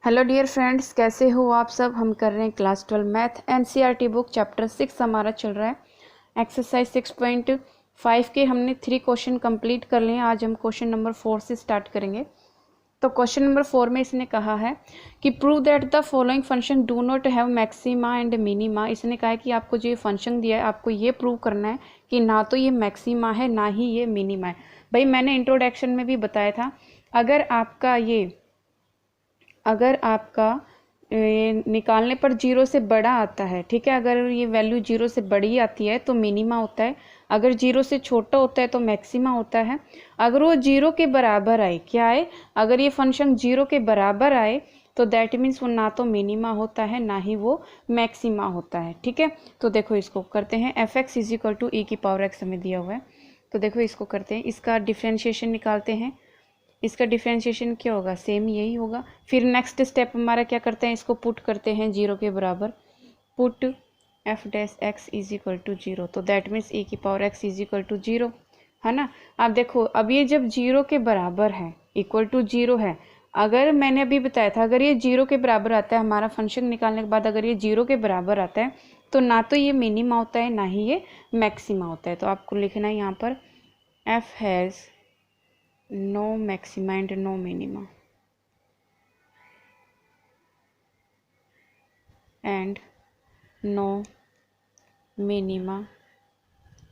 Hello dear friends, कैसे हो आप सब। हम कर रहे हैं class 12 math NCERT book chapter 6 हमारा चल रहा है। एक्सरसाइज 6.5 के हमने 3 क्वेश्चन कंप्लीट कर लिए हैं। आज हम क्वेश्चन नंबर 4 से स्टार्ट करेंगे। तो क्वेश्चन नंबर 4 में इसने कहा है कि prove that the following function do not have maxima and minima. इसने कहा है कि आपको जो ये फंक्शन दिया है आपको ये प्रूव करना है कि ना तो ये मैक्सिमा है ना ही ये मिनिमा है। भाई मैंने इंट्रोडक्शन में भी बताया था, अगर आपका निकालने पर जीरो से बड़ा आता है, ठीक है, अगर ये वैल्यू जीरो से बड़ी आती है तो मिनिमा होता है, अगर जीरो से छोटा होता है तो मैक्सिमा होता है। अगर वो जीरो के बराबर आए, क्या आए, अगर ये फंक्शन जीरो के बराबर आए तो दैट मीन्स वो ना तो मिनिमा होता है ना ही वो मैक्सिमा होता है। ठीक है, तो देखो इसको करते हैं। F x is equal to e की पावर एक्स हमें दिया हुआ है, तो देखो इसको करते हैं, इसका डिफ्रेंशिएशन निकालते हैं। इसका डिफ्रेंशिएशन क्या होगा, सेम यही होगा। फिर नेक्स्ट स्टेप हमारा क्या करते हैं, इसको पुट करते हैं जीरो के बराबर। Put F dash X is equal to zero, तो दैट मीन्स ई की power X is equal to zero, है ना। अब देखो, अब ये जब जीरो के बराबर है, इक्वल टू जीरो है, अगर मैंने अभी बताया था अगर ये जीरो के बराबर आता है, हमारा फंक्शन निकालने के बाद अगर ये जीरो के बराबर आता है तो ना तो ये मिनिमा होता है ना ही ये मैक्सिमा होता है। तो आपको लिखना है यहाँ पर f has no maxima and no minima and no minima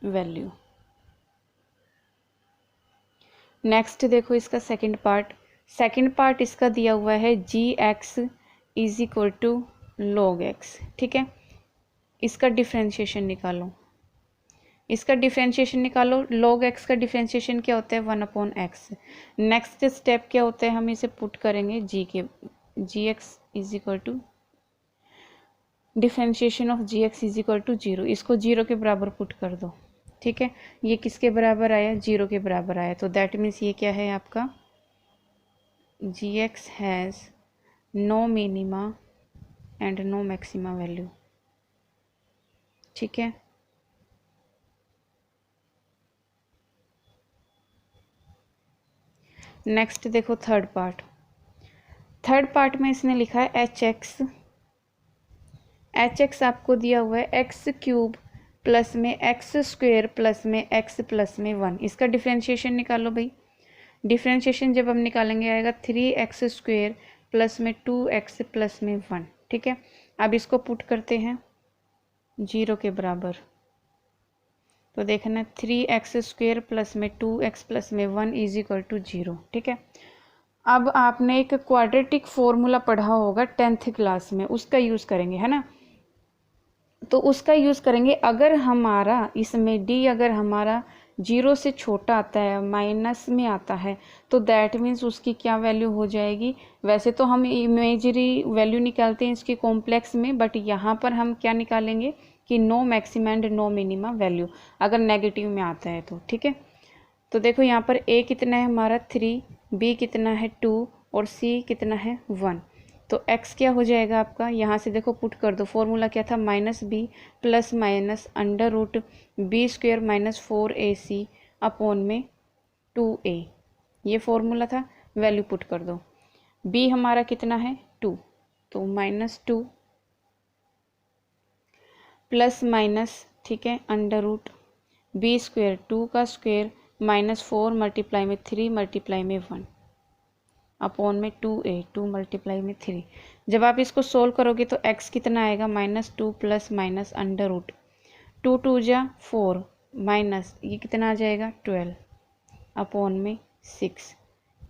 value। Next देखो इसका सेकंड पार्ट इसका दिया हुआ है g x is equal to log x. ठीक है, इसका डिफ्रेंशिएशन निकालो, लॉग एक्स का डिफ्रेंशिएशन क्या होता है, 1/x। नेक्स्ट स्टेप क्या होता है, हम इसे पुट करेंगे g x is equal to differentiation of g x is equal to zero, इसको जीरो के बराबर पुट कर दो। ठीक है, ये किसके बराबर आया, जीरो के बराबर आया, तो दैट मीन्स ये क्या है आपका, g x has no minima and no maxima value. ठीक है, नेक्स्ट देखो थर्ड पार्ट में इसने लिखा है एच एक्स आपको दिया हुआ है एक्स क्यूब प्लस में एक्स स्क्वेयर प्लस में एक्स प्लस में 1। इसका डिफ्रेंशिएशन निकालो भाई। डिफ्रेंशिएशन जब हम निकालेंगे आएगा 3x स्क्वेयर प्लस में 2x प्लस में 1। ठीक है, अब इसको पुट करते हैं जीरो के बराबर, तो देखना 3x स्क्वेयर प्लस में 2x प्लस में 1 इज इक्वल टू जीरो। ठीक है, अब आपने एक क्वाड्रेटिक फॉर्मूला पढ़ा होगा 10th क्लास में, उसका यूज़ करेंगे, है ना। तो उसका यूज़ करेंगे, अगर हमारा इसमें डी अगर हमारा जीरो से छोटा आता है, माइनस में आता है, तो दैट मीन्स उसकी क्या वैल्यू हो जाएगी। वैसे तो हम इमेजरी वैल्यू निकालते हैं इसकी कॉम्प्लेक्स में, बट यहाँ पर हम क्या निकालेंगे कि no maxima and no minima value अगर नेगेटिव में आता है तो। ठीक है, तो देखो यहाँ पर ए कितना है हमारा 3, बी कितना है 2 और सी कितना है 1। तो x क्या हो जाएगा आपका, यहाँ से देखो पुट कर दो। फॉर्मूला क्या था, minus B plus minus under root B square minus 4ac upon में 2a, ये फॉर्मूला था। वैल्यू पुट कर दो। b हमारा कितना है 2, तो -2 प्लस माइनस, ठीक है, अंडर रूट बी स्क्वेयर 2 का स्क्वेयर माइनस 4 मल्टीप्लाई में 3 मल्टीप्लाई में 1 अपॉन में 2a, 2 मल्टीप्लाई में 3। जब आप इसको सोल्व करोगे तो x कितना आएगा, -2 प्लस माइनस अंडर रूट 2 2 जा 4 माइनस ये कितना आ जाएगा 12 अपॉन में 6।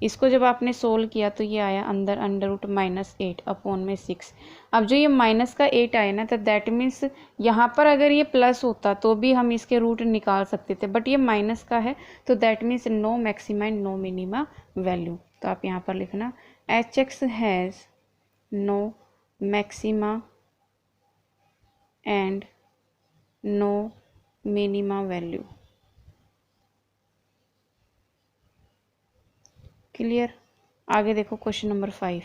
इसको जब आपने सोल्व किया तो ये आया अंदर अंडर रूट -8 अपॉन में 6। अब जो ये माइनस का 8 आया ना, तो दैट मीन्स यहाँ पर अगर ये प्लस होता तो भी हम इसके रूट निकाल सकते थे, बट ये माइनस का है, तो that means no maxima and no minima value. तो आप यहाँ पर लिखना H X has no maxima and no minima value. Clear. आगे देखो क्वेश्चन नंबर 5।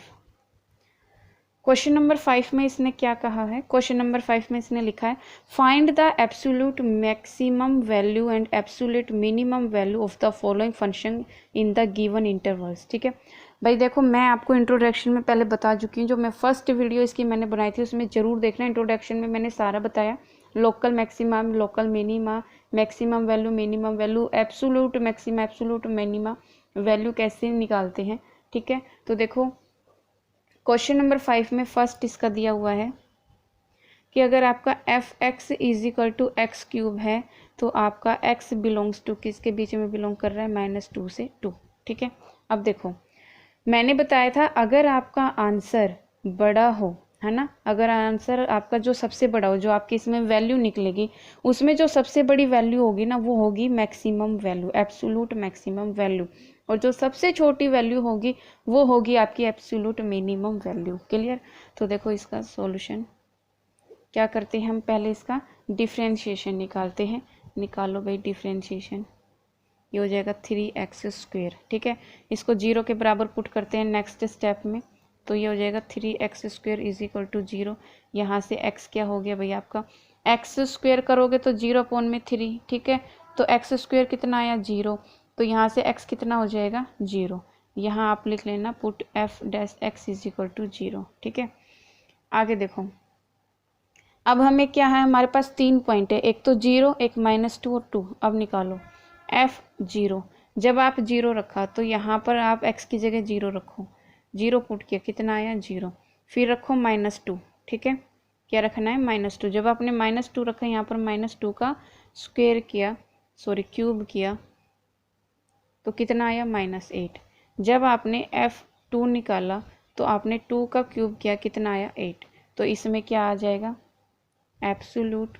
क्वेश्चन नंबर 5 में इसने क्या कहा है, क्वेश्चन नंबर 5 में इसने लिखा है find the absolute maximum value and absolute minimum value of the following function in the given intervals. ठीक है, भाई देखो, मैं आपको इंट्रोडक्शन में पहले बता चुकी हूँ, जो मैं फर्स्ट वीडियो इसकी मैंने बनाई थी उसमें ज़रूर देखना। इंट्रोडक्शन में मैंने सारा बताया, local maximum, local minima, maximum value, minimum value, absolute maxima, absolute minima value कैसे निकालते हैं। ठीक है, तो देखो क्वेश्चन नंबर 5 में फर्स्ट इसका दिया हुआ है कि अगर आपका F x is equal to X cube है तो आपका एक्स बिलोंग्स टू किसके बीच में बिलोंग कर रहा है, -2 से 2। ठीक है, अब देखो मैंने बताया था अगर आपका आंसर बड़ा हो, है ना, अगर आंसर आपका जो सबसे बड़ा हो, जो आपकी इसमें वैल्यू निकलेगी उसमें जो सबसे बड़ी वैल्यू होगी ना वो होगी maximum value, absolute maximum value, और जो सबसे छोटी वैल्यू होगी वो होगी आपकी एब्सोल्यूट मिनिमम वैल्यू। क्लियर। तो देखो इसका सॉल्यूशन क्या करते हैं हम, पहले इसका डिफ्रेंशिएशन निकालते हैं। निकालो भाई डिफ्रेंशिएशन, ये हो जाएगा 3x²। ठीक है, इसको 0 के बराबर पुट करते हैं नेक्स्ट स्टेप में, तो ये हो जाएगा 3x² इज इक्वल टू 0। यहाँ से x क्या हो गया भाई आपका, x² करोगे तो 0/3। ठीक है, तो x² कितना आया 0, तो यहाँ से x कितना हो जाएगा 0। यहाँ आप लिख लेना put f' is equal to 0। ठीक है, आगे देखो अब हमें क्या है, हमारे पास 3 पॉइंट है, एक तो 0, एक -2 और 2। अब निकालो f0। जब आप 0 रखा तो यहाँ पर आप x की जगह 0 रखो, 0 पुट किया कितना आया 0, फिर रखो -2। ठीक है, क्या रखना है -2। जब आपने -2 रखा यहाँ पर -2 का स्क्वायर किया, सॉरी क्यूब किया, तो कितना आया -8। जब आपने f2 निकाला तो आपने 2 का क्यूब किया, कितना आया 8। तो इसमें क्या आ जाएगा, absolute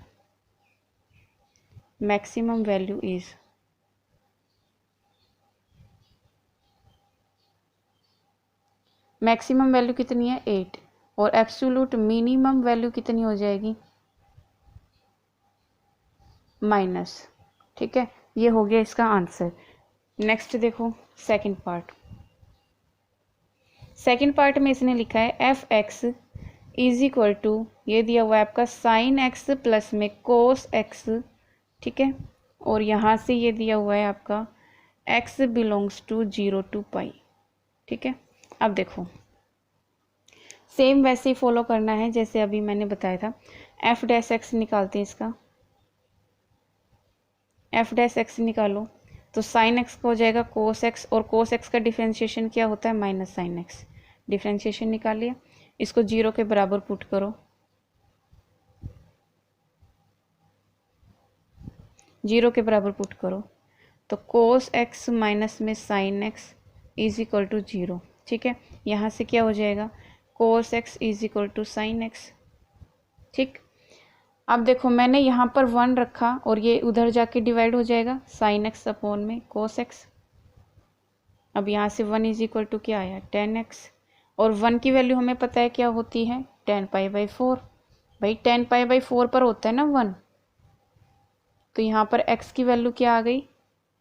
maximum value is maximum value कितनी है 8, और एब्सोल्यूट मिनिमम वैल्यू कितनी हो जाएगी -। ठीक है, ये हो गया इसका आंसर। नेक्स्ट देखो सेकंड पार्ट। सेकंड पार्ट में इसने लिखा है F x is equal to, ये दिया हुआ है आपका साइन एक्स प्लस में कोस एक्स। ठीक है, और यहाँ से ये दिया हुआ है आपका x बिलोंग्स टू 0 to π। ठीक है, अब देखो सेम वैसे ही फॉलो करना है जैसे अभी मैंने बताया था। f' निकालते हैं इसका, f' निकालो तो साइन एक्स का हो जाएगा कोस एक्स, और कोस एक्स का डिफ्रेंशिएशन क्या होता है -sin x। डिफ्रेंशिएशन निकाल लिया, इसको 0 के बराबर पुट करो, 0 के बराबर पुट करो तो कोस एक्स माइनस में sine X is equal to 0। ठीक है, यहाँ से क्या हो जाएगा cos X is equal to sine X. ठीक, अब देखो मैंने यहाँ पर 1 रखा और ये उधर जाके डिवाइड हो जाएगा साइन एक्स अपॉन में कोस एक्स। अब यहाँ से 1 इज इक्वल टू क्या आया 10x, और 1 की वैल्यू हमें पता है क्या होती है 10π/4। भाई 10π/4 पर होता है ना 1, तो यहाँ पर x की वैल्यू क्या आ गई,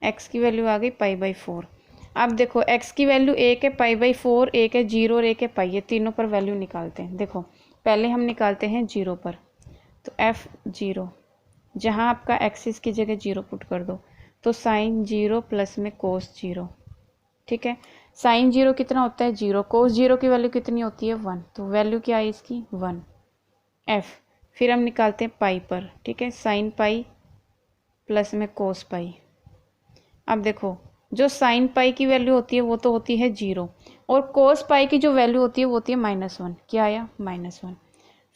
x की वैल्यू आ गई π/4। अब देखो x की वैल्यू 1 है, π/4 1 है, 0 और 1 है पाई, ये तीनों पर वैल्यू निकालते हैं। देखो पहले हम निकालते हैं 0 पर, तो f0 जहाँ आपका एक्सिस की जगह 0 पुट कर दो, तो साइन 0 प्लस में कोस 0। ठीक है, साइन 0 कितना होता है 0, कोस 0 की वैल्यू कितनी होती है 1, तो वैल्यू क्या है इसकी 1 f। फिर हम निकालते हैं पाई पर। ठीक है, साइन पाई प्लस में कोस पाई। अब देखो जो साइन पाई की वैल्यू होती है वो तो होती है 0, और कोस पाई की जो वैल्यू होती है वो होती है -1। क्या आया -1।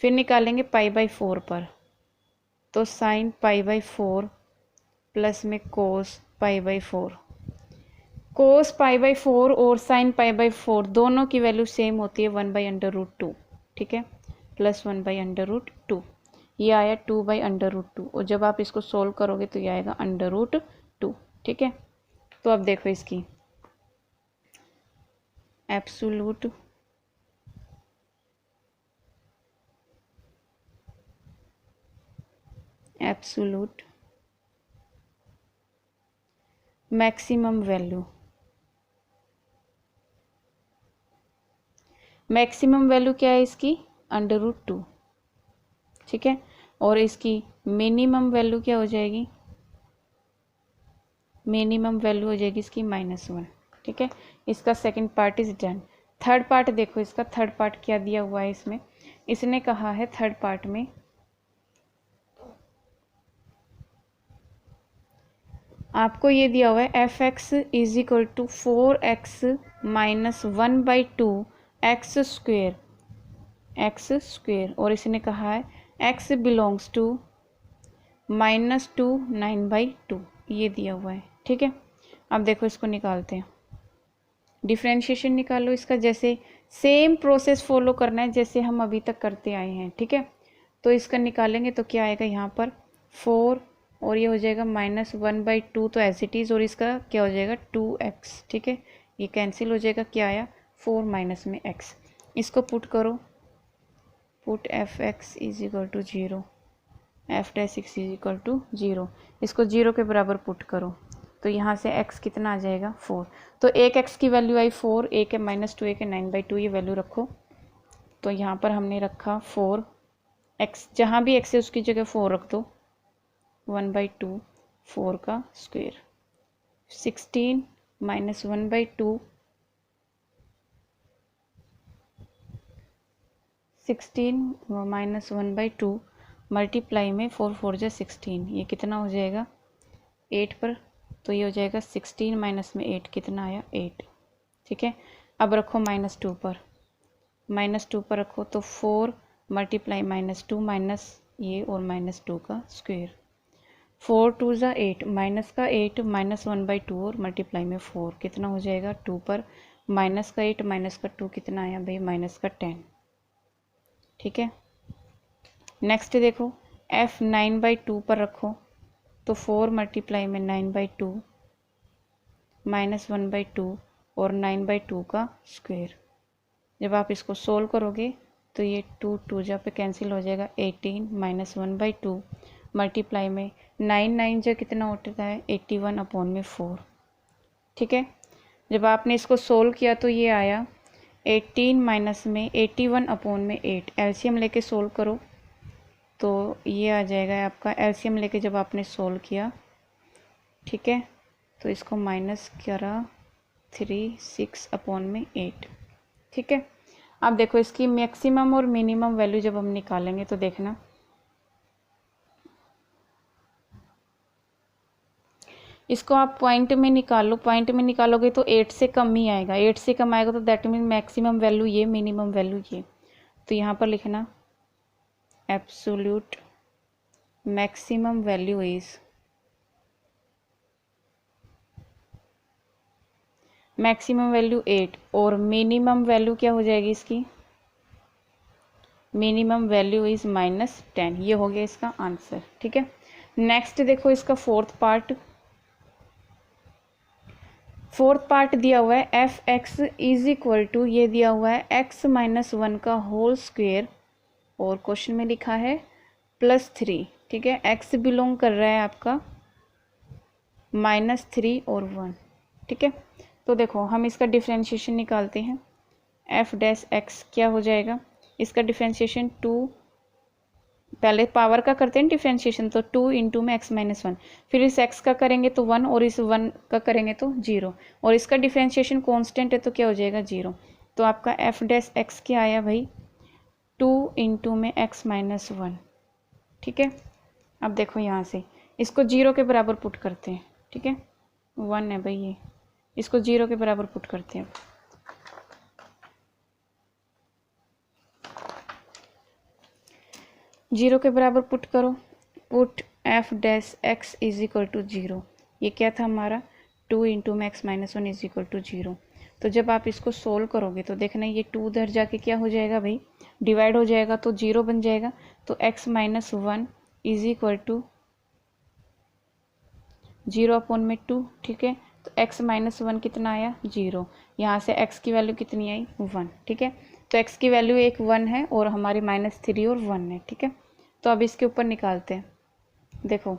फिर निकालेंगे π/4 पर, तो साइन π/4 प्लस में कोस π/4। कोस π/4 और साइन π/4 दोनों की वैल्यू सेम होती है 1/√2। ठीक है, प्लस 1/√2, ये आया 2/√2, और जब आप इसको सोल्व करोगे तो ये आएगा √2। ठीक है, तो अब देखो इसकी absolute maximum value, maximum value क्या है इसकी √2। ठीक है, और इसकी मिनिमम वैल्यू क्या हो जाएगी, मिनिमम वैल्यू हो जाएगी इसकी -1। ठीक है, इसका second part is done. Third part देखो, इसका थर्ड पार्ट क्या दिया हुआ है इसमें। इसने कहा है थर्ड पार्ट में आपको ये दिया हुआ है F x is equal to 4x minus 1/2 X square, और इसने कहा है x बिलोंग्स टू -2 9/2, ये दिया हुआ है। ठीक है, अब देखो इसको निकालते हैं, डिफ्रेंशिएशन निकालो इसका। जैसे सेम प्रोसेस फॉलो करना है जैसे हम अभी तक करते आए हैं। ठीक है, तो इसका निकालेंगे तो क्या आएगा यहाँ पर 4 और ये हो जाएगा -1/2, तो एज इट इज़, और इसका क्या हो जाएगा 2x। ठीक है, ये कैंसिल हो जाएगा, क्या आया 4 माइनस में x। इसको पुट करो, put F x is equal to 0, F dash X is equal to 0, इसको 0 के बराबर पुट करो तो यहाँ से x कितना आ जाएगा 4। तो एक x की वैल्यू आई 4, एक है -2, एक है 9/2, ये वैल्यू रखो। तो यहाँ पर हमने रखा 4x, जहाँ भी x है उसकी जगह 4 रख दो, 1/2 4 का स्क्वायर, 16 माइनस 1/2, 16 माइनस 1/2 मल्टीप्लाई में 4 4 जा 16, ये कितना हो जाएगा 8 पर, तो ये हो जाएगा 16 माइनस में 8 कितना आया 8। ठीक है, अब रखो -2 पर, -2 पर रखो तो 4 मल्टीप्लाई -2 माइनस ये और -2 का स्क्वायर, 4 2 ज़ा 8, माइनस का 8 माइनस 1/2 और मल्टीप्लाई में 4 कितना हो जाएगा 2 पर, माइनस का 8 माइनस का 2 कितना आया भाई माइनस का 10। ठीक है, नेक्स्ट देखो f 9/2 पर रखो तो 4 मल्टीप्लाई में 9/2 माइनस 1/2 और 9/2 का स्क्वायर। जब आप इसको सोल्व करोगे तो ये 2 2 जा पे कैंसिल हो जाएगा, 18 माइनस 1/2 मल्टीप्लाई में 9 9 जा कितना होता है 81/4। ठीक है, जब आपने इसको सोल्व किया तो ये आया 18 माइनस में 81/8, एलसीएम लेके सोल्व करो तो ये आ जाएगा आपका, एलसीएम लेके जब आपने सोल्व किया, ठीक है, तो इसको माइनस करा 3 6/8। ठीक है, अब देखो इसकी मैक्सिमम और मिनिमम वैल्यू जब हम निकालेंगे तो देखना, इसको आप पॉइंट में निकालो, पॉइंट में निकालोगे तो 8 से कम ही आएगा, 8 से कम आएगा तो दैट मीन मैक्सिमम वैल्यू ये, मिनिमम वैल्यू ये। तो यहाँ पर लिखना absolute maximum value is, maximum value 8 और मिनिमम वैल्यू क्या हो जाएगी इसकी, मिनिमम वैल्यू इज -10। ये हो गया इसका आंसर। ठीक है, नेक्स्ट देखो इसका फोर्थ पार्ट दिया हुआ है F x is equal to, ये दिया हुआ है x माइनस 1 का होल स्क्वेयर और क्वेश्चन में लिखा है +3। ठीक है, x बिलोंग कर रहा है आपका -3 और 1। ठीक है, तो देखो हम इसका डिफ्रेंशिएशन निकालते हैं, एफ डैश एक्स क्या हो जाएगा, इसका डिफ्रेंशिएशन 2, पहले पावर का करते हैं डिफ्रेंशिएशन, तो 2 इंटू में x माइनस 1, फिर इस x का करेंगे तो 1 और इस 1 का करेंगे तो 0, और इसका डिफ्रेंशिएशन कांस्टेंट है तो क्या हो जाएगा 0। तो आपका एफ डैश एक्स क्या आया भाई 2 इंटू में x माइनस 1। ठीक है, अब देखो यहाँ से इसको 0 के बराबर पुट करते हैं। ठीक है, 1 है भाई ये, इसको 0 के बराबर पुट करते हैं। 0 के बराबर पुट करो, put F dash X is equal to 0, ये क्या था हमारा 2 इंटू में x minus 1 is equal to 0। तो जब आप इसको सोल्व करोगे तो देखना ये 2 उधर जाके क्या हो जाएगा भाई, डिवाइड हो जाएगा तो 0 बन जाएगा, तो x minus 1 is equal to 0/2। ठीक है, तो x माइनस 1 कितना आया 0, यहाँ से x की वैल्यू कितनी आई 1। ठीक है, तो x की वैल्यू एक 1 है और हमारी -3 और 1 है। ठीक है, तो अब इसके ऊपर निकालते हैं। देखो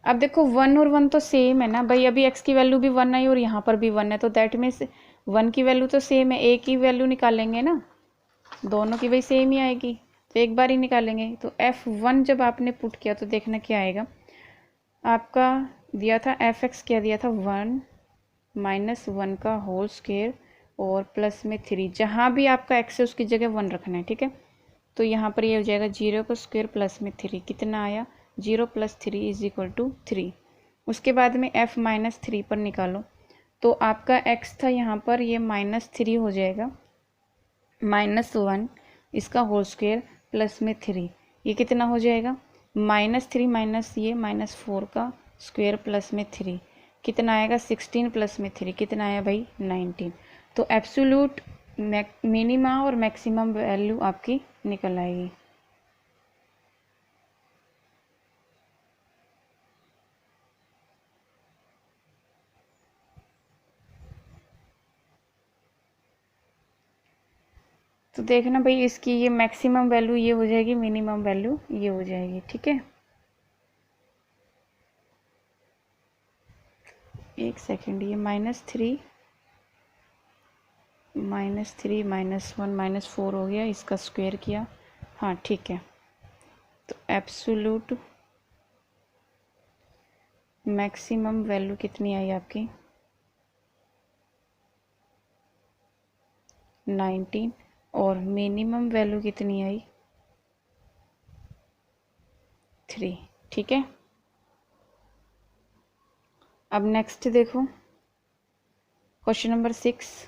अब देखो 1 और 1 तो सेम है ना भाई, अभी x की वैल्यू भी 1 आई और यहाँ पर भी 1 है, तो दैट मीन्स 1 की वैल्यू तो सेम है, एक ही वैल्यू निकालेंगे ना, दोनों की भाई सेम ही आएगी, तो एक बार ही निकालेंगे। तो f1 जब आपने पुट किया तो देखना क्या आएगा, आपका दिया था एफ एक्स क्या दिया था 1, -1 का होल स्क्वायर और प्लस में 3, जहाँ भी आपका एक्स है उसकी जगह 1 रखना है, ठीक है। तो यहाँ पर ये हो जाएगा 0 का स्क्वायर प्लस में 3, कितना आया 0 + 3 = 3। उसके बाद में f - 3 पर निकालो, तो आपका x था यहाँ पर, ये -3 हो जाएगा, -1 इसका होल स्क्वायर प्लस में 3, ये कितना हो जाएगा -3 माइनस ये -4 का स्क्वायर प्लस में 3, कितना आएगा 16 प्लस में 3, कितना आया भाई 19। तो एब्सोल्यूट मिनिमा और मैक्सिमम वैल्यू आपकी निकल आएगी। तो देखना भाई, इसकी ये मैक्सिमम वैल्यू ये हो जाएगी, मिनिमम वैल्यू ये हो जाएगी, ठीक है। एक सेकेंड, ये -3 -1 -4 हो गया, इसका स्क्वायर किया, हाँ ठीक है। तो एब्सोल्यूट मैक्सिमम वैल्यू कितनी आई आपकी 19, और मिनिमम वैल्यू कितनी आई 3, ठीक है। अब नेक्स्ट देखो क्वेश्चन नंबर 6।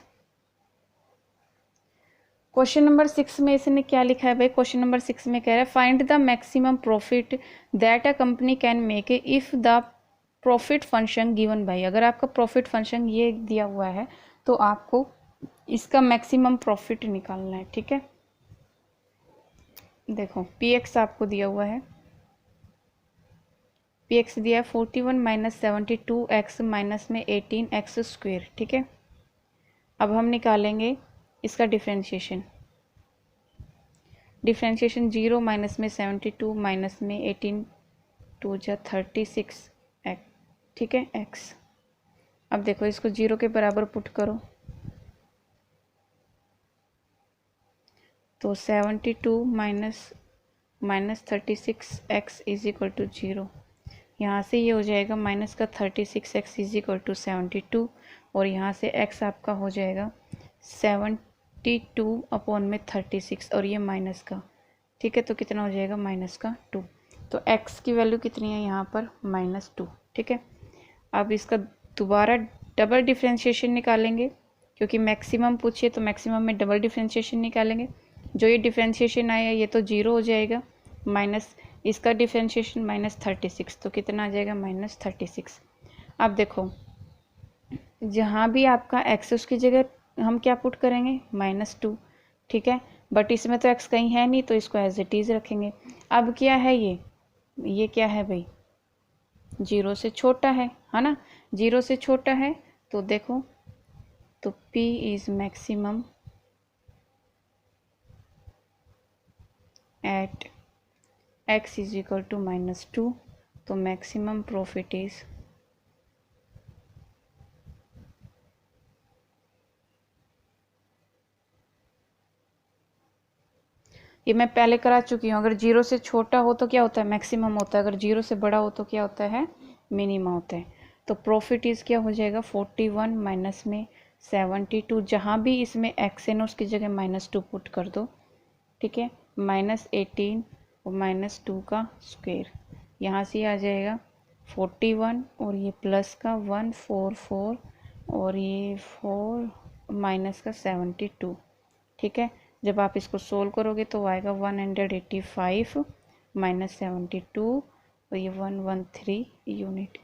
क्वेश्चन नंबर 6 में इसने क्या लिखा है भाई, क्वेश्चन नंबर 6 में कह रहा है find the maximum profit that a company can make if the profit function given by. अगर आपका प्रॉफिट फंक्शन ये दिया हुआ है तो आपको इसका मैक्सिमम प्रॉफिट निकालना है, ठीक है। देखो px आपको दिया हुआ है, px दिया है 41 - 72x माइनस में 18x², ठीक है। अब हम निकालेंगे इसका डिफ्रेंशिएशन 0 माइनस में 72 माइनस में 18 2 जा 36 x, ठीक है x। अब देखो इसको 0 के बराबर पुट करो, तो 72 माइनस 36x = 0। यहाँ से ये हो जाएगा माइनस का 36x = 72, और यहाँ से x आपका हो जाएगा 72 अपॉन में 36 और ये माइनस का, ठीक है। तो कितना हो जाएगा -2। तो x की वैल्यू कितनी है यहाँ पर -2, ठीक है। अब इसका दोबारा डबल डिफ्रेंशिएशन निकालेंगे, क्योंकि मैक्सिमम पूछिए तो मैक्सिमम में डबल डिफ्रेंशिएशन निकालेंगे। जो ये डिफ्रेंशिएशन आया ये तो 0 हो जाएगा, माइनस इसका डिफ्रेंशिएशन -36, तो कितना आ जाएगा -36। अब देखो जहाँ भी आपका x उसकी जगह हम क्या पुट करेंगे -2, ठीक है। बट इसमें तो x कहीं है नहीं, तो इसको एज इट इज़ रखेंगे। अब क्या है ये क्या है भाई 0 से छोटा है ना, 0 से छोटा है, तो देखो तो P is maximum at x = -2, तो मैक्सिमम प्रॉफिट इज ये मैं पहले करा चुकी हूँ। अगर 0 से छोटा हो तो क्या होता है मैक्सिमम होता है, अगर 0 से बड़ा हो तो क्या होता है मिनिमम होता है। तो प्रॉफिट इज क्या हो जाएगा 41 माइनस में 72, जहाँ भी इसमें x है ना उसकी जगह -2 पुट कर दो, ठीक है। -18 और -2 का स्क्वायर, यहाँ से आ जाएगा 41 और ये प्लस का 144 और ये 4 माइनस का 72, ठीक है। जब आप इसको सोल्व करोगे तो आएगा 185 माइनस 72 और ये 113 यूनिट,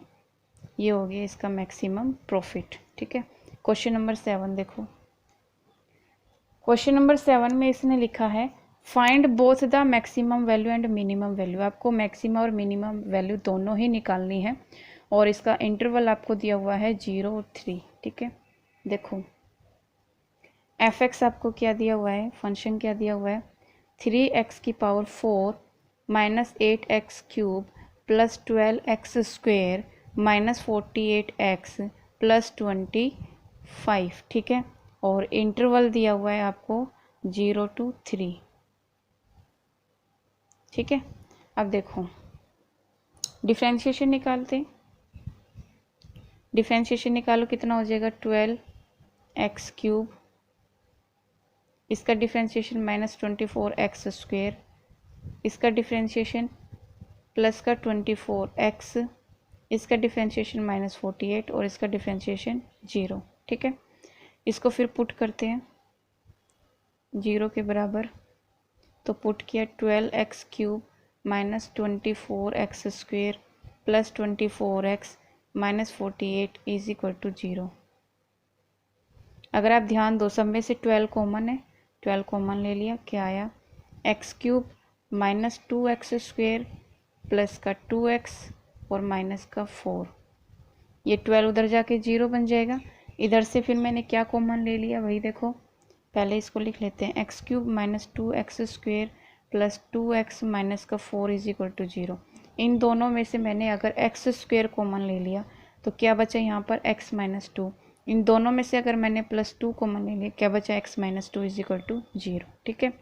ये हो गया इसका मैक्सिमम प्रॉफिट, ठीक है। क्वेश्चन नंबर 7 देखो, क्वेश्चन नंबर 7 में इसने लिखा है find both the maximum value and minimum value. आपको मैक्सिमम और मिनिमम वैल्यू दोनों ही निकालनी है, और इसका इंटरवल आपको दिया हुआ है 0 और 3, ठीक है। देखो f(x) आपको क्या दिया हुआ है, फंक्शन क्या दिया हुआ है 3x⁴ minus 8x³ plus 12x² minus 48x plus 25, ठीक है। और इंटरवल दिया हुआ है आपको 0 to 3, ठीक है। अब देखो डिफ्रेंशिएशन निकालते हैं, डिफ्रेंशिएशन निकालो, कितना हो जाएगा 12x³, इसका डिफ्रेंशिएशन -24x², इसका डिफ्रेंशिएशन प्लस का 24x, इसका डिफ्रेंशिएशन -48 और इसका डिफ्रेंशिएशन 0। ठीक है, इसको फिर पुट करते हैं 0 के बराबर, तो पुट किया 12x³ -24x² plus 24x -48 is equal to 0। अगर आप ध्यान दो, सब में से 12 कॉमन है, 12 कॉमन ले लिया, क्या आया x³ -2x² प्लस का 2x और माइनस का 4, ये 12 उधर जाके 0 बन जाएगा। इधर से फिर मैंने क्या कॉमन ले लिया, वही देखो, पहले इसको लिख लेते हैं, x³ -2x² plus 2x minus का 4 इज इक्वल टू 0। इन दोनों में से मैंने अगर x² कॉमन ले लिया तो क्या बचा यहाँ पर x - 2। इन दोनों में से अगर मैंने +2 कॉमन ले लिया, क्या बचा x - 2 इज इक्वल टू 0। ठीक है,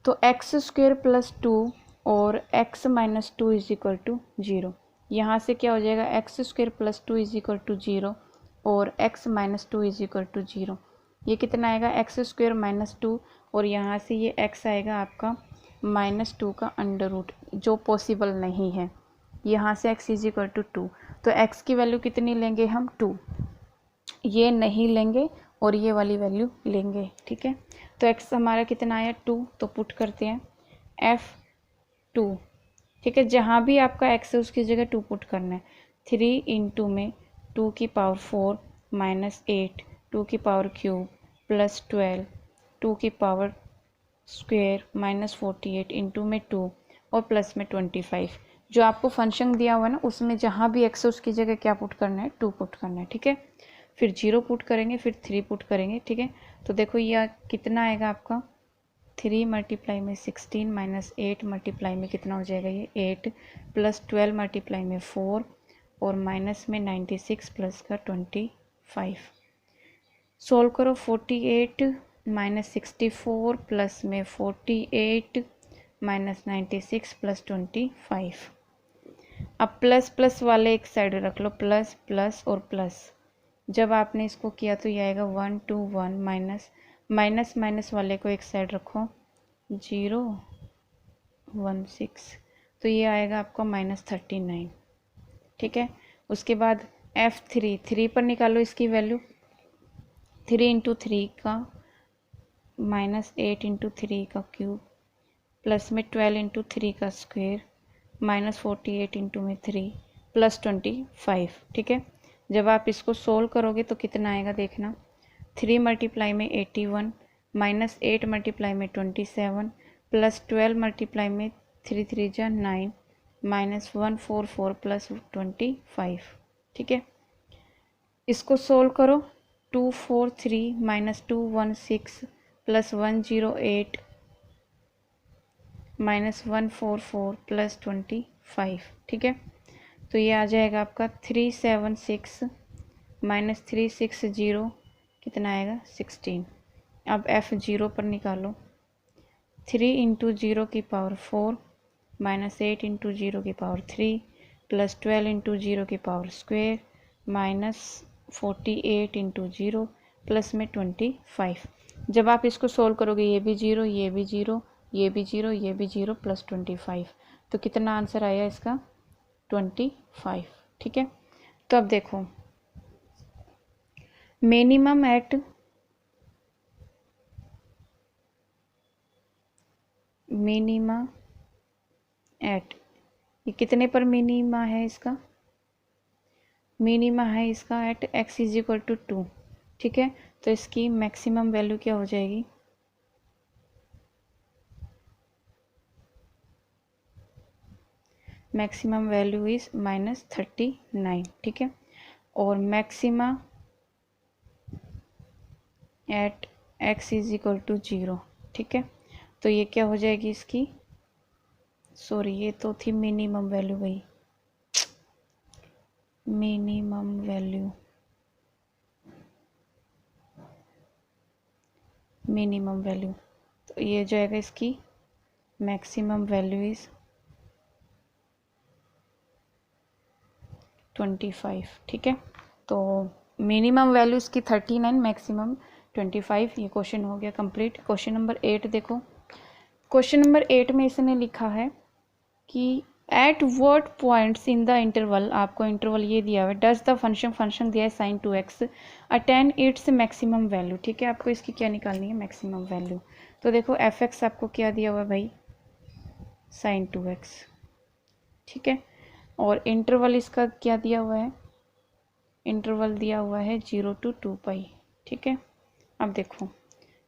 तो x² प्लस 2 और x - 2 इज इक्वल टू 0। यहाँ से क्या हो जाएगा x² plus 2 is equal to 0 और x - 2 इज इक्वल टू 0। ये कितना आएगा x² - 2 और यहाँ से ये x आएगा आपका -2 का अंडर रूट, जो पॉसिबल नहीं है। यहाँ से x इज इक्वल टू 2, तो x की वैल्यू कितनी लेंगे हम 2, ये नहीं लेंगे और ये वाली वैल्यू लेंगे। ठीक है, तो x हमारा कितना आया 2, तो पुट करते हैं f2। ठीक है, जहाँ भी आपका x है उसकी जगह 2 पुट करना है। 3 इंटू में 2 की पावर 4 माइनस 8 2 की पावर क्यूब प्लस 12 2 की पावर स्क्वायर माइनस 48 इंटू में 2 और प्लस में 25। जो आपको फंक्शन दिया हुआ है ना, उसमें जहाँ भी x है उसकी जगह क्या पुट करना है 2 पुट करना है। ठीक है, फिर 0 पुट करेंगे, फिर 3 पुट करेंगे। ठीक है, तो देखो यह कितना आएगा आपका 3 मल्टीप्लाई में 16 माइनस 8 मल्टीप्लाई में कितना हो जाएगा ये 8 प्लस 12 मल्टीप्लाई में 4 और माइनस में 96 प्लस का 25। सोल्व करो 48 माइनस 64 प्लस में 48 माइनस 96 प्लस 25। अब प्लस प्लस वाले एक साइड रख लो, प्लस प्लस और प्लस। जब आपने इसको किया तो ये आएगा 1 2 1 माइनस माइनस माइनस वाले को एक साइड रखो 0 1 6, तो ये आएगा आपका -39। ठीक है, उसके बाद f3 3 पर निकालो इसकी वैल्यू, 3 इंटू 3 का -8 इंटू 3 का क्यूब प्लस में 12 इंटू 3 का स्क्वायर माइनस 48 इंटू में 3 प्लस 25। ठीक है, जब आप इसको सोल्व करोगे तो कितना आएगा देखना, 3 मल्टीप्लाई में 81 माइनस 8 मल्टीप्लाई में 27 प्लस 12 मल्टीप्लाई में 3 3 जा 9 माइनस 144 प्लस 25। ठीक है, इसको सोल्व करो, 243 माइनस 216 प्लस 108 माइनस 144 प्लस 25। ठीक है, तो ये आ जाएगा आपका 376 माइनस 360 कितना आएगा 16। अब f0 पर निकालो, 3 इंटू 0 की पावर 4 माइनस 8 इंटू 0 की पावर 3 प्लस 12 इंटू 0 की power square minus 48 into 0 plus में 25। जब आप इसको सोल्व करोगे ये भी 0 ये भी 0 ये भी 0 ये भी 0 प्लस 25, तो कितना आंसर आया इसका 25। ठीक है, तो अब देखो मिनिमम एट ये कितने पर मिनिमा है इसका, मिनिमा है इसका at x is equal to 2। ठीक है, तो इसकी मैक्सिमम वैल्यू क्या हो जाएगी, मैक्सिमम वैल्यू इज -39। ठीक है, और maxima at x is equal to 0। ठीक है, तो ये क्या हो जाएगी इसकी, सॉरी ये तो थी मिनिमम वैल्यू, भाई मिनिमम वैल्यू, मिनिमम वैल्यू, तो ये जाएगा इसकी मैक्सिमम वैल्यू इज 25। ठीक है, तो मिनिमम वैल्यू इसकी 39, मैक्सिमम 25। ये क्वेश्चन हो गया कंप्लीट। क्वेश्चन नंबर 8 देखो। क्वेश्चन नंबर 8 में इसने लिखा है कि at what points in the interval, आपको इंटरवल ये दिया हुआ है, डज द फंक्शन दिया है sin 2x attain its maximum value. ठीक है, आपको इसकी क्या निकालनी है, मैक्सिमम वैल्यू। तो देखो f(x) आपको क्या दिया हुआ है भाई, sin 2x। ठीक है, और इंटरवल इसका क्या दिया हुआ है, इंटरवल दिया हुआ है 0 to 2π। ठीक है, अब देखो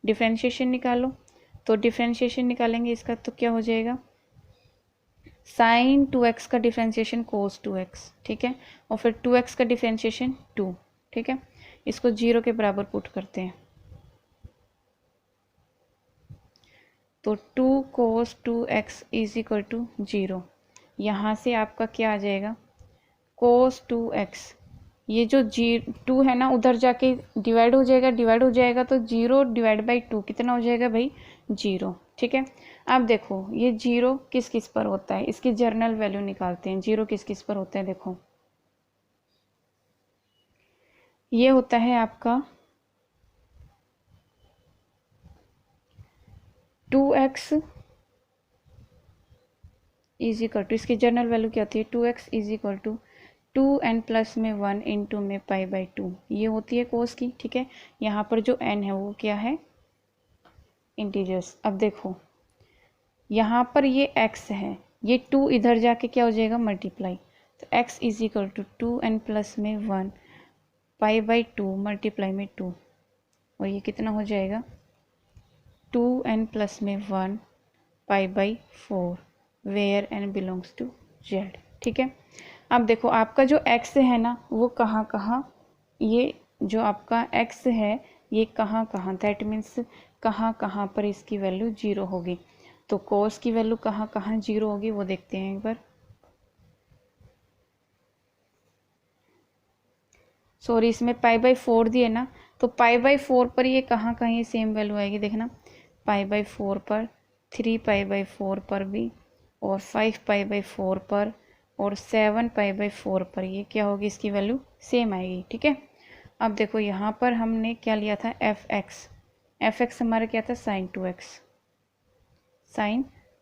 डिफरेंशिएशन निकालो। तो डिफरेंशिएशन निकालेंगे इसका तो क्या हो जाएगा, sin 2x का डिफरेंशिएशन cos 2x। ठीक है, और फिर 2x का डिफरेंशिएशन 2। ठीक है, इसको 0 के बराबर पुट करते हैं। तो 2 cos 2x is equal to 0। यहाँ से आपका क्या आ जाएगा, cos 2x, ये जो 2 है ना उधर जाके डिवाइड हो जाएगा तो 0 डिवाइड बाई 2 कितना हो जाएगा भाई, 0। ठीक है, अब देखो ये 0 किस किस पर होता है, इसकी जर्नल वैल्यू निकालते हैं। 0 किस किस पर होता है, देखो ये होता है आपका 2x इज इक्वल टू, इसकी जर्नल वैल्यू क्या होती है, 2x is equal to 2n plus में 1 इंटू में π/2, ये होती है कोस की। ठीक है, यहाँ पर जो n है वो क्या है, इंटीजर्स। अब देखो यहाँ पर ये x है, ये 2 इधर जाके क्या हो जाएगा, मल्टीप्लाई। तो x is equal to 2n plus में 1 π/2 मल्टीप्लाई में 2, और ये कितना हो जाएगा 2n प्लस में 1 π/4 where n belongs to z। ठीक है, अब देखो आपका जो x है ना वो कहाँ कहाँ, ये जो आपका x है ये कहाँ कहाँ, दैट मीन्स कहाँ कहाँ पर इसकी वैल्यू 0 होगी। तो cos की वैल्यू कहाँ कहाँ 0 होगी वो देखते हैं एक बार। सॉरी, इसमें π/4 दिए ना, तो π/4 पर ये कहाँ कहीं सेम वैल्यू आएगी, देखना π/4 पर, 3π/4 पर भी, और 5π/4 पर, और 7π/4 पर, ये क्या होगी, इसकी वैल्यू सेम आएगी। ठीक है, अब देखो यहाँ पर हमने क्या लिया था, f(x) हमारा क्या था, sin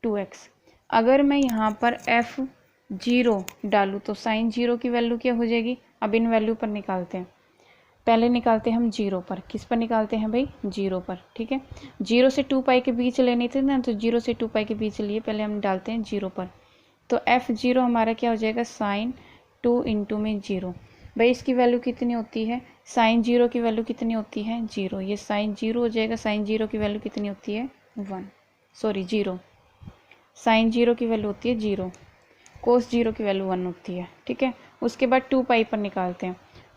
2x। अगर मैं यहाँ पर f(0) डालूँ तो sin 0 की वैल्यू क्या हो जाएगी। अब इन वैल्यू पर निकालते हैं, पहले निकालते हैं हम 0 पर। किस पर निकालते हैं भाई, 0 पर। ठीक है, 0 से 2π के बीच लेनी थी ना, तो 0 से 2π के बीच लिए पहले हम डालते हैं 0 पर। तो f(0) हमारा क्या हो जाएगा, sin 2 इंटू में 0। भाई इसकी वैल्यू कितनी होती है, sin 0 की वैल्यू कितनी होती है, 0। ये sin 0 हो जाएगा, sin 0 की वैल्यू कितनी होती है, 1, सॉरी 0। sin 0 की वैल्यू होती है 0, cos 0 की वैल्यू 1 होती है। ठीक है, उसके बाद 2π पर निकालते हैं।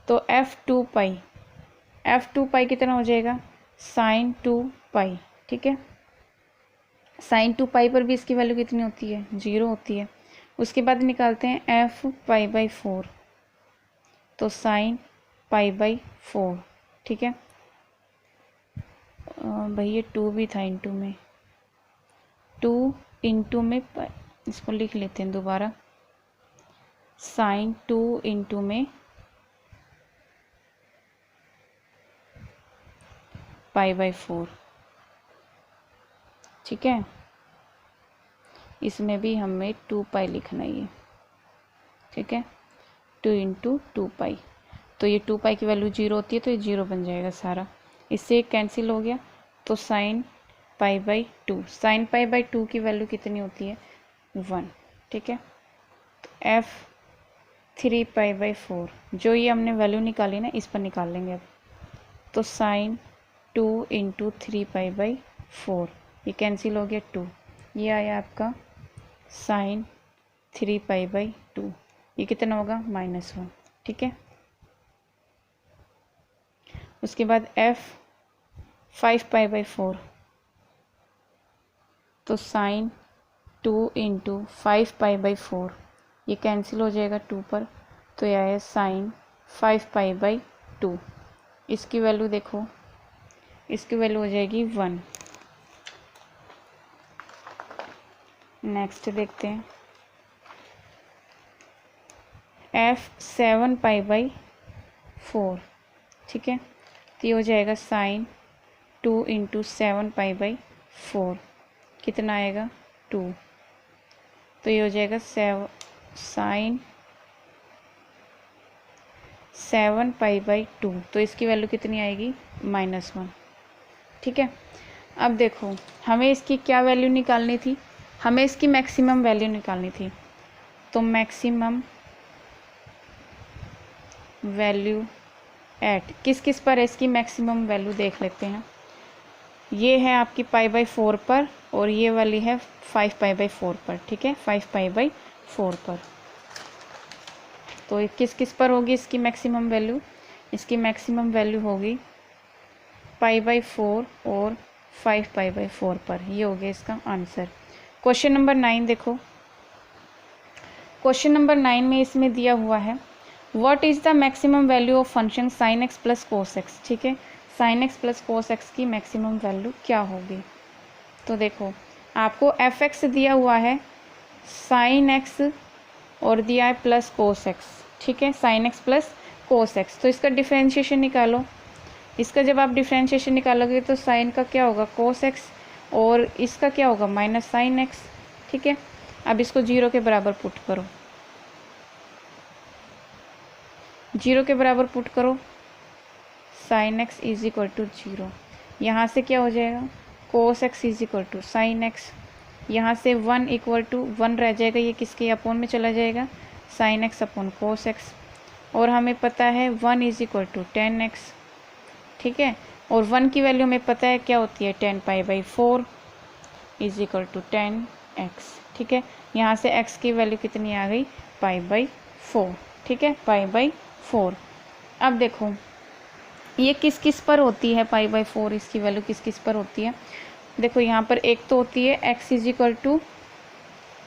तो f2π कितना हो जाएगा, sin 2π। ठीक है, sin 2π पर भी इसकी वैल्यू कितनी होती है, 0 होती है। उसके बाद निकालते हैं f π/4, तो sin π/4। ठीक है, भाई ये 2 भी था इंटू में, 2 इंटू में इसको लिख लेते हैं दोबारा, sin 2 इंटू में π/4। ठीक है, इसमें भी हमें 2π लिखना ही है। ठीक है, 2 इंटू 2π, तो ये 2π की वैल्यू 0 होती है, तो ये 0 बन जाएगा सारा, इससे कैंसिल हो गया। तो sin π/2, sin π/2 की वैल्यू कितनी होती है, 1। ठीक है, तो f3π/4, जो ये हमने वैल्यू निकाली ना इस पर निकाल लेंगे अब। तो sin 2 इंटू 3π/4, ये कैंसिल हो गया 2, ये आया आपका sin 3π/2, ये कितना होगा, -1। ठीक है, उसके बाद f5π/4, तो sin 2 इंटू 5π/4, ये कैंसिल हो जाएगा 2 पर, तो यह आया sin 5π/2। इसकी वैल्यू देखो, इसकी वैल्यू हो जाएगी 1। नेक्स्ट देखते हैं, f7π/4, 4, ठीक है। तो ये हो जाएगा साइन 2 इंटू 7π/4, कितना आएगा 2। तो ये हो जाएगा साइन 7π/2, तो इसकी वैल्यू कितनी आएगी -1, ठीक है। अब देखो हमें इसकी क्या वैल्यू निकालनी थी, हमें इसकी मैक्सिमम वैल्यू निकालनी थी। तो मैक्सिमम वैल्यू एट किस किस पर है, इसकी मैक्सिमम वैल्यू देख लेते हैं। ये है आपकी π/4 पर और ये वाली है 5π/4 पर, ठीक है, 5π/4 पर। तो किस किस पर होगी इसकी मैक्सिमम वैल्यू, इसकी मैक्सिमम वैल्यू होगी π/4 और 5π/4 पर। ये हो गया इसका आंसर। क्वेश्चन नंबर 9 देखो, क्वेश्चन नंबर 9 में इसमें दिया हुआ है what is the maximum value of function sin x plus cos x, ठीक है। sin x plus cos x की मैक्सिमम वैल्यू क्या होगी। तो देखो आपको f(x) दिया हुआ है, sin x और दिया है प्लस cos x, ठीक है, sin x plus cos x। तो इसका डिफ्रेंशिएशन निकालो। इसका जब आप डिफ्रेंशिएशन निकालोगे तो साइन का क्या होगा cos x और इसका क्या होगा माइनस sin x, ठीक है। अब इसको 0 के बराबर पुट करो, 0 के बराबर पुट करो, sin x is equal to 0। यहाँ से क्या हो जाएगा cos x is equal to sin x, यहाँ से 1 इक्वल टू 1 रह जाएगा, ये किसके अपोन में चला जाएगा sin x upon cos x। और हमें पता है 1 इज इक्वल टू 10x, ठीक है। और 1 की वैल्यू हमें पता है क्या होती है 10π/4 इज इक्वल टू 10x, ठीक है। यहाँ से x की वैल्यू कितनी आ गई π/4, ठीक है, π/4। अब देखो ये किस किस पर होती है π/4, इसकी वैल्यू किस किस पर होती है। देखो यहाँ पर एक तो होती है x इज इक्वल टू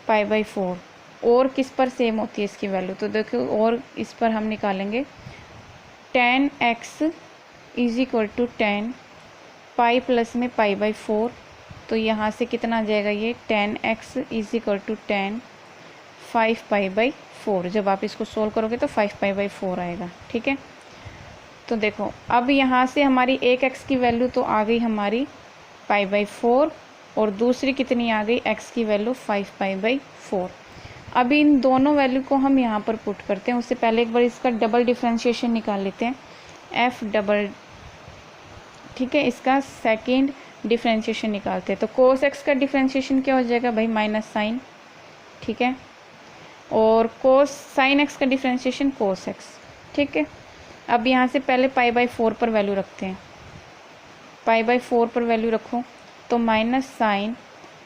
π/4, और किस पर सेम होती है इसकी वैल्यू। तो देखो और इस पर हम निकालेंगे 10x is equal to 10 pi plus में π/4। तो यहाँ से कितना आ जाएगा ये 10x इज इक्वल टू 10 5π/4। जब आप इसको सोल्व करोगे तो 5π/4 आएगा, ठीक है। तो देखो अब यहाँ से हमारी एक x की वैल्यू तो आ गई हमारी π/4 और दूसरी कितनी आ गई x की वैल्यू 5π/4। अभी इन दोनों वैल्यू को हम यहाँ पर पुट करते हैं। उससे पहले एक बार इसका डबल डिफ्रेंशिएशन निकाल लेते हैं, f डबल, ठीक है। इसका सेकेंड डिफ्रेंशिएशन निकालते हैं। तो cos x का डिफ्रेंशिएशन क्या हो जाएगा भाई माइनस साइन, ठीक है। और sin x का डिफ्रेंशिएशन cos x, ठीक है। अब यहाँ से पहले π/4 पर वैल्यू रखते हैं, π/4 पर वैल्यू रखो तो माइनस साइन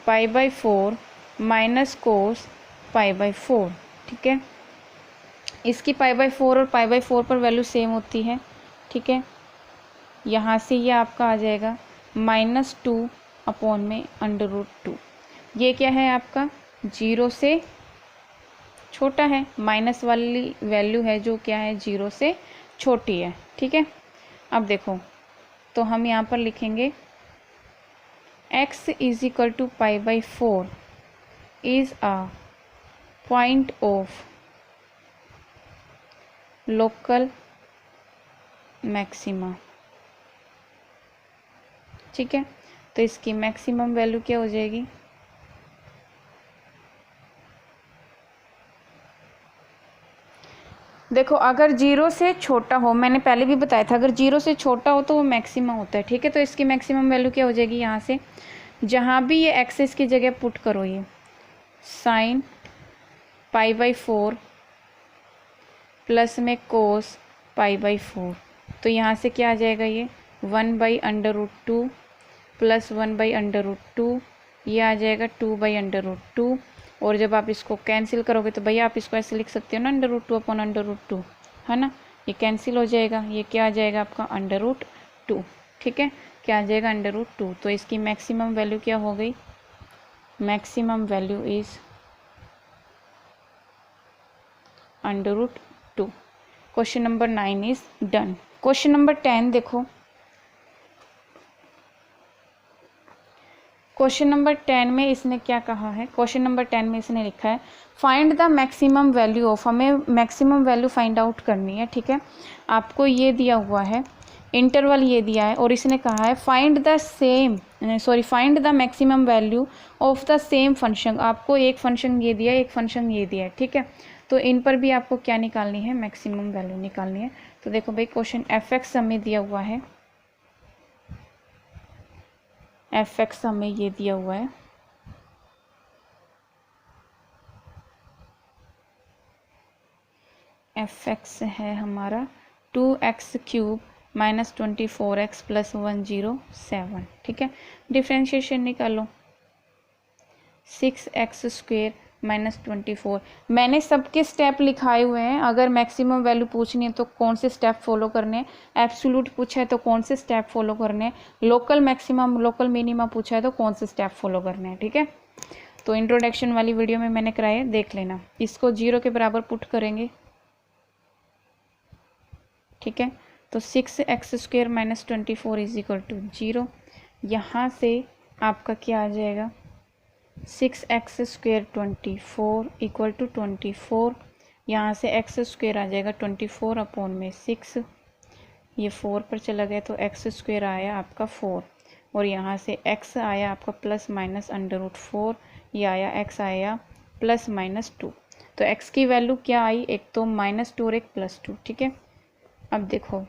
π/4 माइनस कोस π/4, ठीक है। इसकी π/4 और π/4 पर वैल्यू सेम होती है, ठीक है। यहाँ से ये आपका आ जाएगा -2 अपॉन में √2। ये क्या है आपका 0 से छोटा है, माइनस वाली वैल्यू है जो क्या है 0 से छोटी है, ठीक है। अब देखो तो हम यहाँ पर लिखेंगे x is equal to π/4 is a point of local maxima, ठीक है। तो इसकी मैक्सिमम वैल्यू क्या हो जाएगी देखो अगर 0 से छोटा हो, मैंने पहले भी बताया था अगर 0 से छोटा हो तो वो मैक्सिमा होता है, ठीक है। तो इसकी मैक्सिमम वैल्यू क्या हो जाएगी, यहाँ से जहाँ भी ये एक्सिस की जगह पुट करो ये साइन π/4 प्लस में कोस π/4। तो यहाँ से क्या आ जाएगा ये 1/√2 प्लस 1/√2, ये आ जाएगा 2/√2। और जब आप इसको कैंसिल करोगे तो भैया आप इसको ऐसे लिख सकते हो ना √2 अपॉन √2, है ना। ये कैंसिल हो जाएगा, ये क्या आ जाएगा आपका √2, ठीक है। क्या आ जाएगा √2। तो इसकी मैक्सिमम वैल्यू क्या हो गई, maximum value is √2। Question number 9 is done. Question number 10 देखो, क्वेश्चन नंबर 10 में इसने क्या कहा है, क्वेश्चन नंबर 10 में इसने लिखा है find the maximum value of, हमें मैक्सिमम वैल्यू फाइंड आउट करनी है, ठीक है। आपको ये दिया हुआ है, इंटरवल ये दिया है, और इसने कहा है find the maximum value of the same function. आपको एक फंक्शन ये दिया है, एक फंक्शन ये दिया है, ठीक है। तो इन पर भी आपको क्या निकालनी है, मैक्सिमम वैल्यू निकालनी है। तो देखो भाई क्वेश्चन f(x) हमें दिया हुआ है, f(x) हमें ये दिया हुआ है, f(x) है हमारा 2x³ माइनस 24x प्लस 107, ठीक है। डिफ्रेंशिएशन निकालो, 6x² माइनस 24। मैंने सबके स्टेप लिखाए हुए हैं, अगर मैक्सिमम वैल्यू पूछनी है तो कौन से स्टेप फॉलो करने हैं, एब्सोल्यूट पूछा है तो कौन से स्टेप फॉलो करने हैं, लोकल मैक्सिमम लोकल मिनिमम पूछा है तो कौन से स्टेप फॉलो करने हैं, ठीक है। तो इंट्रोडक्शन वाली वीडियो में मैंने कराया, देख लेना। इसको 0 के बराबर पुट करेंगे, ठीक है। तो 6x² minus 24 is equal to 0। यहाँ से आपका क्या आ जाएगा, 6x² 24 इक्वल टू 24, यहाँ से x² आ जाएगा 24 अपॉन में 6, ये 4 पर चला गया तो x² आया आपका 4, और यहाँ से x आया आपका प्लस माइनस √4, ये आया x आया प्लस माइनस 2। तो x की वैल्यू क्या आई, एक तो -2 और एक +2, ठीक है। अब देखो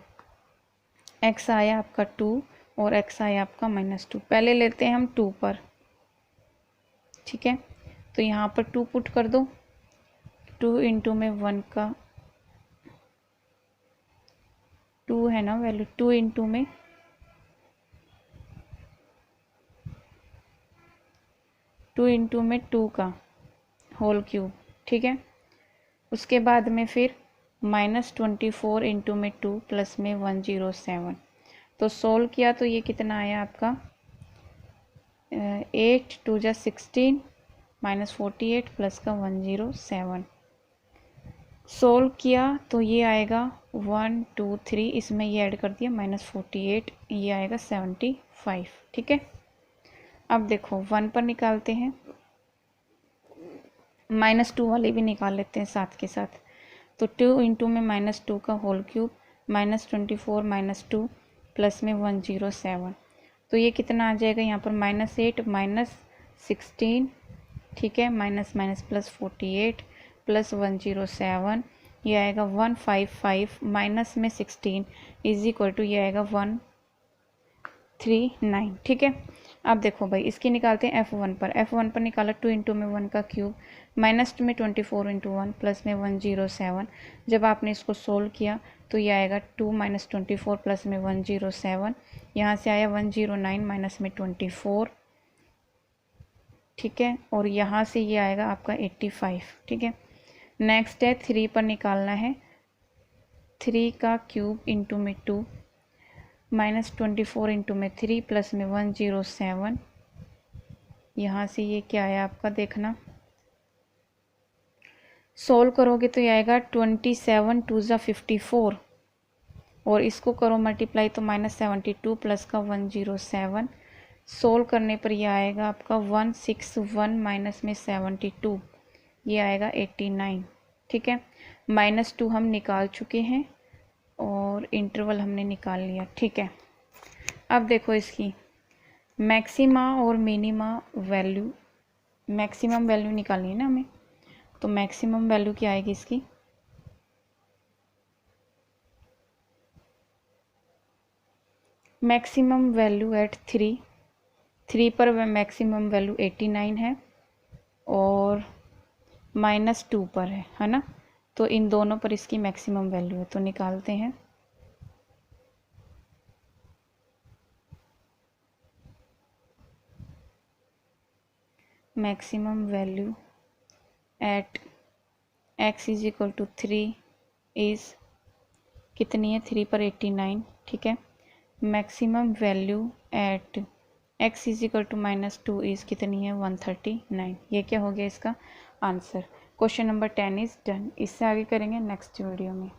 x आया आपका 2 और x आया आपका -2। पहले लेते हैं हम 2 पर, ठीक है। तो यहाँ पर 2 पुट कर दो, 2 इंटू में 1 का 2 है ना वैल्यू, 2 इंटू में 2 का होल क्यूब, ठीक है। उसके बाद में फिर -24 इंटू में 2 प्लस में 107। तो सोल्व किया तो ये कितना आया आपका 8 2 जा 16 -48 प्लस का 107। सोल्व किया तो ये आएगा 1 2 3, इसमें ये ऐड कर दिया -48, ये आएगा 75, ठीक है। अब देखो 1 पर निकालते हैं, -2 वाले भी निकाल लेते हैं साथ के साथ। तो 2 इंटू में -2 का होल क्यूब -24 -2 प्लस में 107। तो ये कितना आ जाएगा यहाँ पर -8 -16, ठीक है, माइनस माइनस प्लस 48 प्लस 107, ये आएगा 155 माइनस में 16 इज इक्वल टू ये आएगा 139, ठीक है। अब देखो भाई इसकी निकालते हैं f1 पर। f1 पर निकाला 2 इंटू में 1 का क्यूब माइनस में 24 इंटू 1 प्लस में 107। जब आपने इसको सोल्व किया तो ये आएगा 2 माइनस 24 प्लस में 107, यहाँ से आया 109 माइनस में 24, ठीक है। और यहाँ से ये आएगा आपका 85, ठीक है। नेक्स्ट है 3 पर निकालना है, 3 का क्यूब इंटू में 2 -24 इंटू में 3 प्लस में 107, यहाँ से ये क्या आया आपका देखना, सोल्व करोगे तो ये आएगा 27 2 ज़ा 54, और इसको करो मल्टीप्लाई तो -72 प्लस का 107। सोल्व करने पर यह आएगा आपका 161 माइनस में 72, ये आएगा 89, ठीक है। -2 हम निकाल चुके हैं और इंटरवल हमने निकाल लिया, ठीक है। अब देखो इसकी मैक्सिमा और मिनिमा वैल्यू, मैक्सिमम वैल्यू निकालनी है ना हमें, तो मैक्सिमम वैल्यू क्या आएगी इसकी, मैक्सिमम वैल्यू एट 3 पर मैक्सिमम वैल्यू 89 है और -2 पर है ना। तो इन दोनों पर इसकी मैक्सिमम वैल्यू है, तो निकालते हैं। Maximum value at x is equal to 3 is कितनी है, 3 पर 89, ठीक है। Maximum value at x is equal to -2 is कितनी है, 139। ये क्या हो गया इसका आंसर। Question number 10 is done. इससे आगे करेंगे नेक्स्ट वीडियो में।